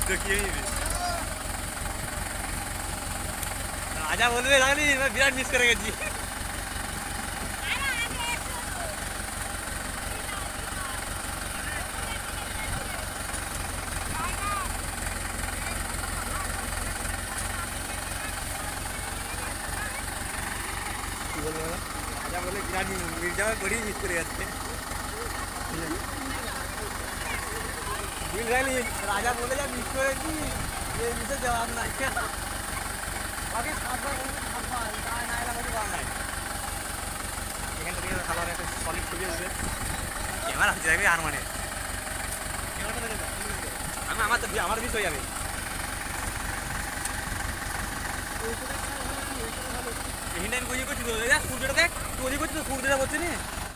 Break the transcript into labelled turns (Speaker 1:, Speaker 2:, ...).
Speaker 1: দেখিয়ে নিবি। রাজা বলবে জানি বিরাট মিস করে গেছি। কি বলবো দাদা? রাজা বলে বিরাট মির্জা করেই মিস করে যাচ্ছে। বুঝলি রাজা বলে যা মিস করেছি মিসের জবাব নাই। বাকি সাতবার না এলাম কিছু করার নাই। এখান থেকে খাবার একটা সলিড ছবি আসবে। ক্যামেরা হচ্ছে দেখবি আর মানে আমি আমার মিস হয়ে যাবে। এখানটা আমি করছি তো সূর্যটা দেখ তুই করছিস তো সূর্যটা বলছি না।